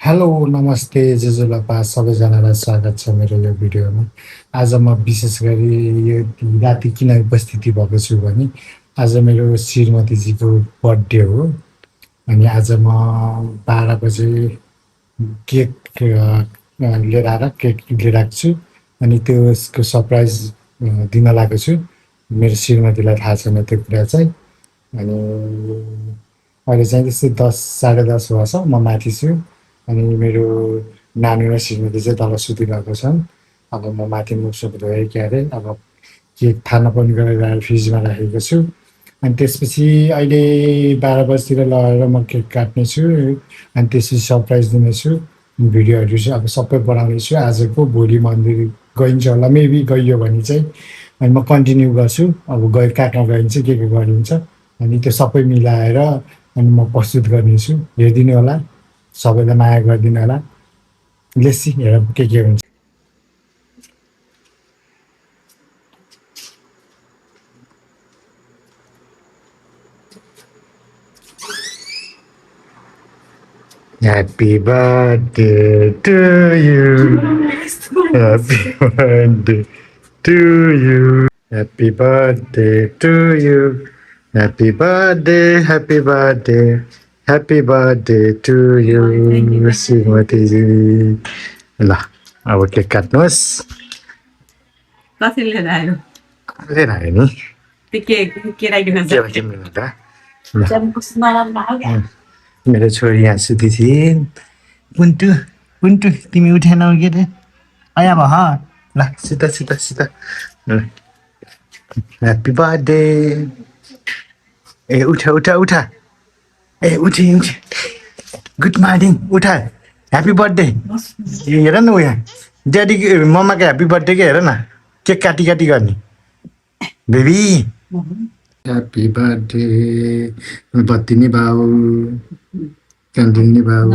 Hello नमस्ते जेजुलपा सबैजनालाई स्वागत छ मेरो यो भिडियोमा। आज म विशेष गरी यो राति किन उपस्थिति भएको छु भने आज मेरो श्रीमतीजीको बर्थडे हो। अनि आज म 12 बजे केक लिएर आएर केक लिएर आएको छु। अनि त्यसको सरप्राइज दिन लागेको छु। मेरो श्रीमतीलाई थाहा छैन त्यो कुरा चाहिँ। अनि अहिले चाहिँ त्यस्तै 10 साढे 10 भएको छ, म माथि छु। अनि मेरो नानी र श्रीमती चाहिँ तल सुतिरहेको छन्। अब म माथि मुखसुख धोएँ अब केक खान पनि गरेर फ्रिजमा राखेको छु। अनि त्यसपछि अहिले 12 बजीतिर लगेर म केक काट्नेछु। अनि त्यसपछि सरप्राइज दिनेछु। भिडियोहरू चाहिँ अब सबै बनाउनेछु आजको। भोलि मन्दिर गइन्छ होला, मेबी गइयो भने चाहिँ। अनि म कन्टिन्यू गर्छु। अब काट्न गइन्छ के गरिन्छ अनि त्यो सबै मिलाएर अनि म प्रस्तुत गर्नेछु। हेरिदिनु होला, सबैलाई माया गरिदिनु होला। लेट्स सी हेरौँ के हुन्छ। Happy birthday to you. Happy birthday to you. Happy birthday to you. Happy birthday, happy birthday. Happy birthday to you, श्रीमतीजी। ल अब केक काट्नुहोस्। कति लिएर आयो लिएर आयो नि त्यो के राखिदिनु के भन्छ त। ल छ मेरो छोरी यहाँ सुती थिइन्। पुन्टु पुन्टु तिमी उठेनौ के रे? आया भा ल सीता सीता सीता। Happy birthday. ए उठा उठा उठा। ए उठे उठे। गुड मर्निङ उठा। Happy birthday. हेर न उहाँ ड्याडी मम्माको ह्याप्पी बर्थडे के हेर न। केक काटी काटी गर्ने बेबी। Happy birthday. बत्ती नि भाउ, क्यान्डिल नि भाउ।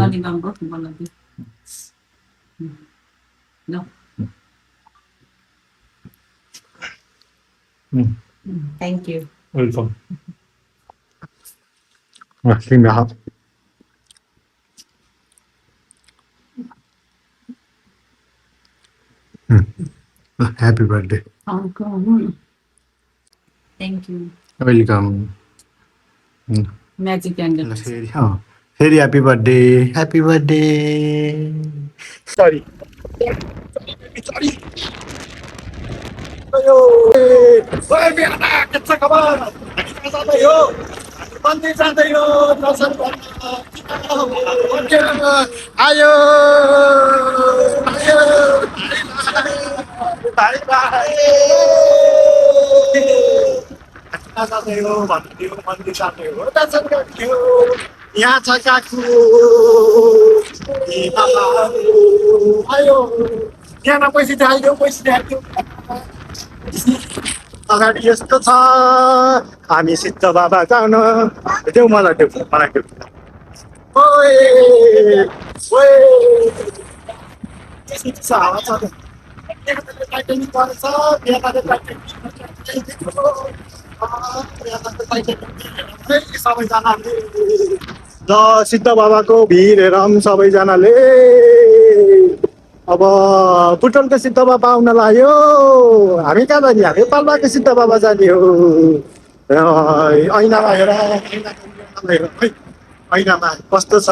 Thank you. वेलकम। तिम्रो happy birthday. Thank you. Welcome. Magic candle फेरि happy birthday. Happy birthday. Sorry sorry. के छ खबर? जाँदै हो मन्दिर जाँदै हो दर्शन आयो आयो भाइ भाइ जाँदै हो भन्थ्यो, मन्दिर जाँदै हो दर्शन गर्थ्यो। यहाँ छ काकु आयो। यहाँ पैसा देखाइदेऊ पैसा देखाइदेऊ। अगाडि यस्तो छ हामी सिद्ध बाबा जान देऊ मलाई देऊ मलाई देऊ। ओए ओए हावा छ सबैजनाले ल सिद्ध बाबाको भिड हेरौँ सबैजनाले। अब बुटोलको सिद्ध बाबा आउन लाग्यो। हामी कहाँ जाने? हामी पाल्पाको सिद्ध बाबा जाने हो। ऐनामा हेर है ऐनामा कस्तो छ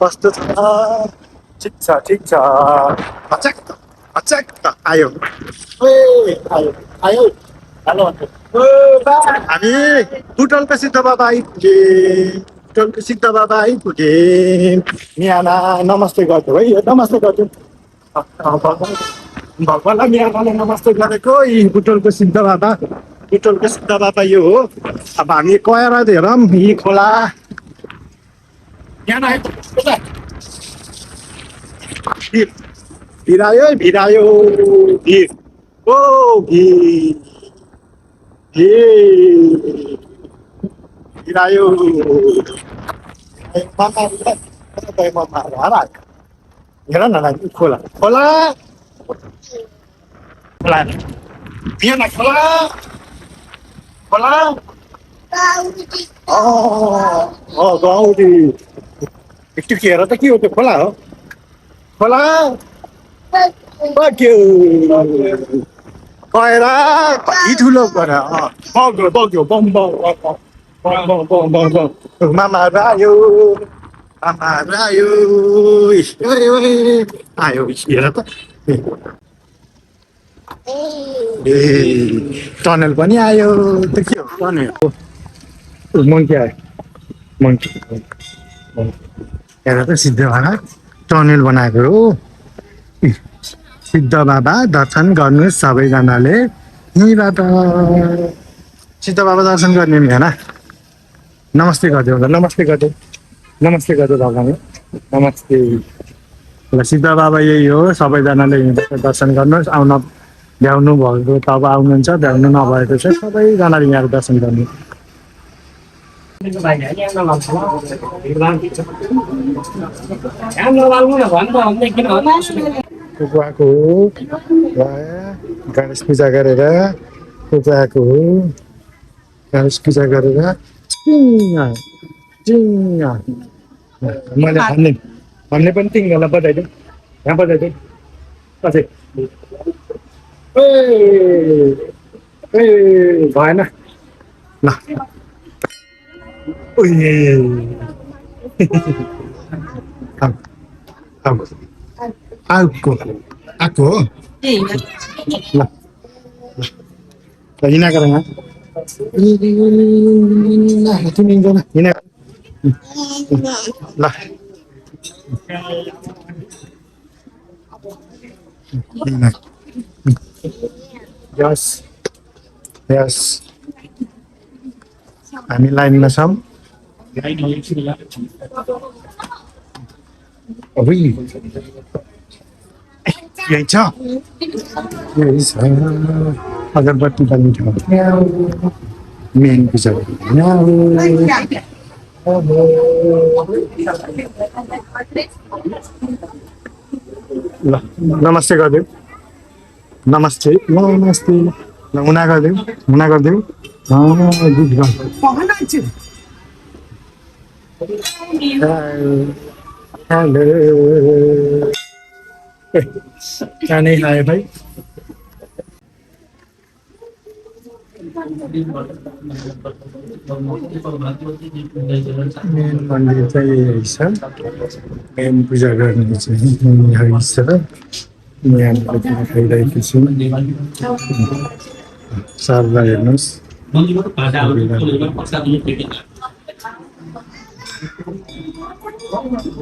कस्तो छ। ठिक छ ठिक छ। अचक अचक आयो आयो आयो। हेलो हामी बुटोलको सिद्ध बाबा आइपुगे। बुटोलको सिद्ध बाबा आइपुगे। यहाँ नमस्ते गर्थ्यो है नमस्ते गर्थ्यो। भगवान्लाई मियामाले नमस्ते गरेको यी बुटोलको सिद्ध बाबा। बुटोलको सिद्ध बाबा यो हो। अब हामी गएर हेरौँ यी खोला। भिरायो है भिरायो भिर ओ भिरायो मम्मा हेर न खोला खोला खोला बिहान खोला खोला गौरी एकचोटि हेर त के हो त्यो खोला हो खोला बग्यो गएर कति ठुलो गएर बग्यो बग्यो बम बम बम बम बम बम बम बम मामाहरू आयो मामाहरू आयो ओए ओए आयो हेर त ए टनल पनि आयो त के हो टनल मङ्की आयो मङ्की हेर त सिद्ध बाबा टनल बनाएको हो सिद्ध बाबा दर्शन गर्नुहोस् सबैजनाले यहीँबाट सिद्ध बाबा दर्शन गर्ने होइन नमस्ते गरिदियो नमस्ते गरिदियो नमस्ते गरिदियो भगवान् नमस्ते ल सिद्ध बाबा यही हो सबैजनाले यहीँबाट दर्शन गर्नुहोस् आउन भ्याउनु भएको तब आउनुहुन्छ भ्याउनु नभएको चाहिँ सबैजनाले यहाँ दर्शन गर्नु कुकुवाको हो गणेश पूजा गरेर कुकुवाको हो गणेश पूजा गरेर मैले भन्ने पनि तिमीहरूलाई बजाइदिउँ यहाँ बजाइदिउँ अझै भएन ल आएको आएको हो ल हिँडा गर यहाँ तिमी हिँडा ल यस यस हामी लाइनमा छौँ यही छ यही छ अगरबत्ती पनि छ मेन पूजा ल नमस्ते गरिदेऊ नमस्ते नमस्ते ल हुना गरिदेऊ हुना गरिदेऊ हेलो जानै आयो भाइ मेन मन्दिर चाहिँ यही छ मेन पूजा गर्ने चाहिँ यही छ यहाँनिर खाइरहेको छु सरलाई हेर्नुहोस्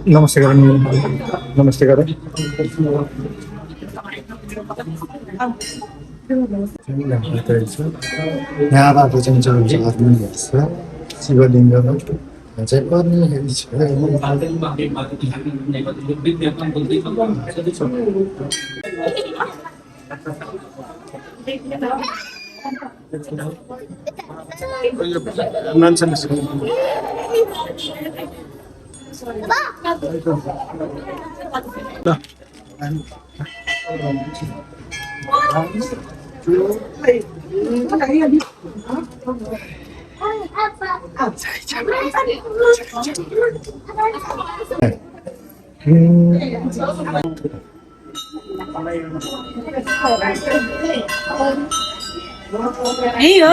नमस्ते गर नमस्ते गर यहाँबाट चाहिँ चल्छ हेर्छ शिवलिङ्गमा चाहिँ पर्ने हेरी छ मान्छे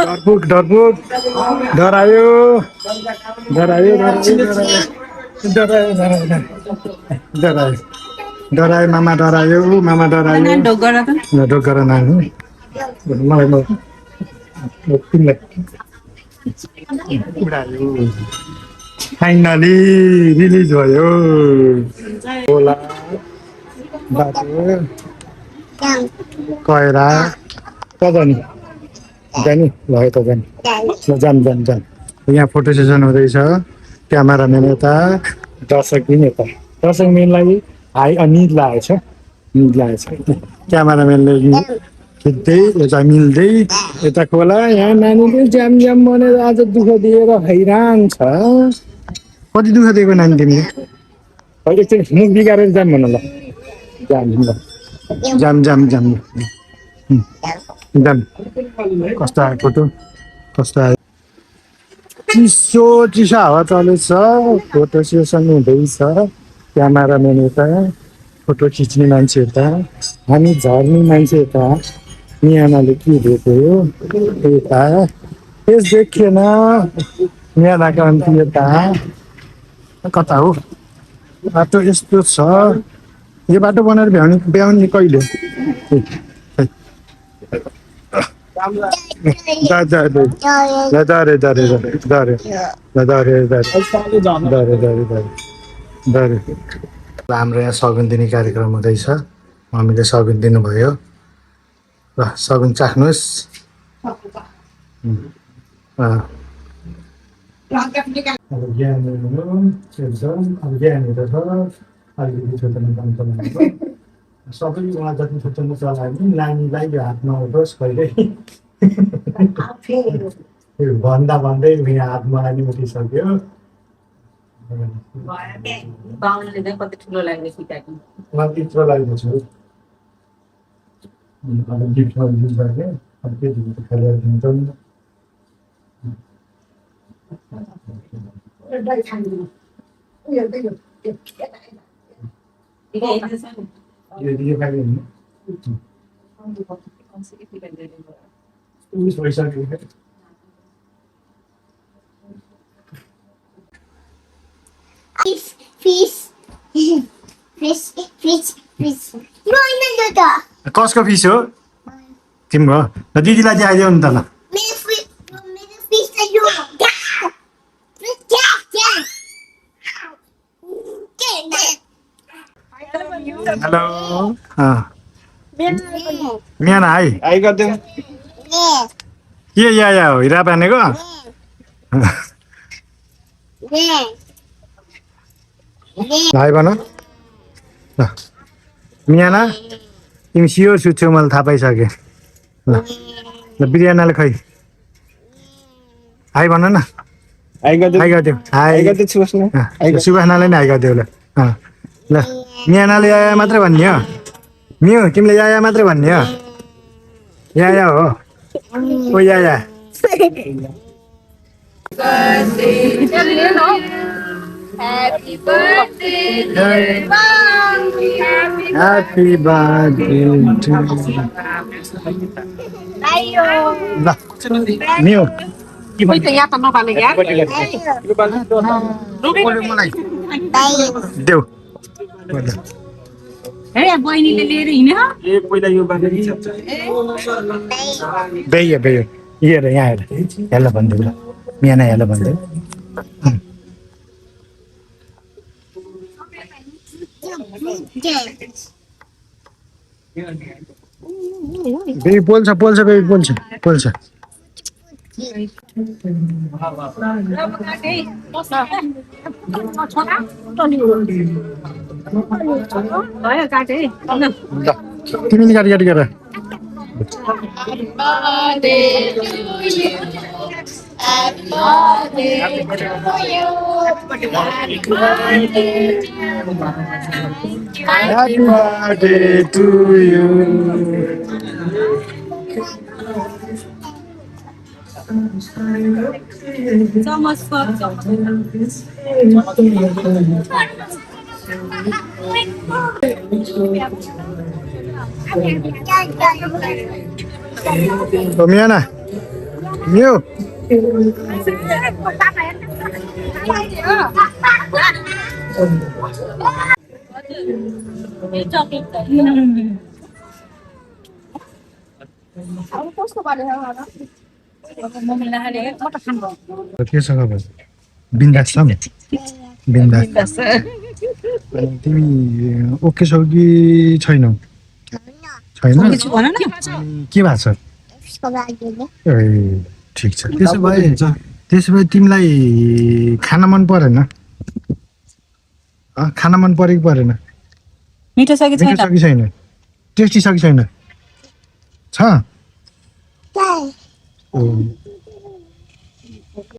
डरपुक डरपुक डरायो डरायो डरायो मामा डरायो ढोकर नानी मलाई उडायो फाइनली रिलिज भयो होला बाटो कयरा कजानी जाने ल यता जाने ल जाम यहाँ फोटो सेसन हुँदैछ क्यामेराम्यान यता दर्शक पनि यता दर्शक मेनलाई निद लागेछ क्यामेराम्यानले खिच्दै यता मिल्दै यता खोला यहाँ नानीले जाम भनेर आज दुःख दिएर हैरान छ कति दुःख दिएको नानी तिमीले एकचोटि मुख बिगारेर जाम भन ल जाम कस्तो आयो फोटो कस्तो आयो चिसो हावा चलेछ फोटो सेसन हुँदैछ क्यामेराम्यान यता फोटो खिच्ने मान्छे यता हामी झर्ने मान्छे यता मियानाले के दिएको यता यस देखिएन मियानाको अन्ति यता कता हो बाटो यस्तो छ यो बाटो बनाएर भ्याउने कहिले हाम्रो यहाँ सगुन दिने कार्यक्रम हुँदैछ मम्मीले सगुन दिनुभयो ल सगुन चाख्नुहोस् अब ज्ञानहरू एकदम अब ज्ञानहरू छ अलिकति छोटो सबै उहाँ जति छोटो चलायो भने नानीलाई यो हातमा उठोस् कहिल्यै भन्दा भन्दै यहाँ हातमा नानी उठिसक्यो बाहुनले चाहिँ कति ठुलो लाग्ने सिकाएको म त्यत्रो लागेको छु अब गिफ्टमा दिनु पर्ने अब के दिनु खेलेर दिन्छौँ यो खाले नि उस भइसक्यो कसको फिस हो तिम्रो ल दिदीलाई देखाइदेऊ नि त ल हेलो मियाना हाई आई गरिदेऊ के या हो हिरा पानेको हाई भन ल मियाना तिमी सियोर सुत्छौ मैले थाहा पाइसकेँ ल ल बिरयानाले खै हाई भन न आई गरिदेऊ हाई गरिदेऊ हाई गरिदिन्छु बस्नु सुभाषनालाई नि हाई गरिदेऊ ल ल मियानाले या मात्रै भन्ने हो मियो तिमीले या मात्रै भन्ने हो या हो ओ या Happy birthday, Happy birthday to you. ल मियो Bây giờ tao nó bàn này मलाई देऊ Hey, बहिनीले लिएर हिँड्यो पहिला यो बाँधेर छ बेयो हेर यहाँ हेर हेलो भनिदेऊ ल मियाना हेलो भनिदेऊ बेबी पोल्छ बेबी पोल्छ तिमी नि गाडी गर Happy birthday to you. So much fun. Miana, Miu. केसँग भयो बिन्दास छ नि बिन्दास तिमी ओके छौ कि छैनौ छैन के भएको छ ए ठिक छ त्यसो भए तिमीलाई खाना मन परेन खाना मन परेको परेन मिठो छ कि छैन टेस्टी छ कि छैन छ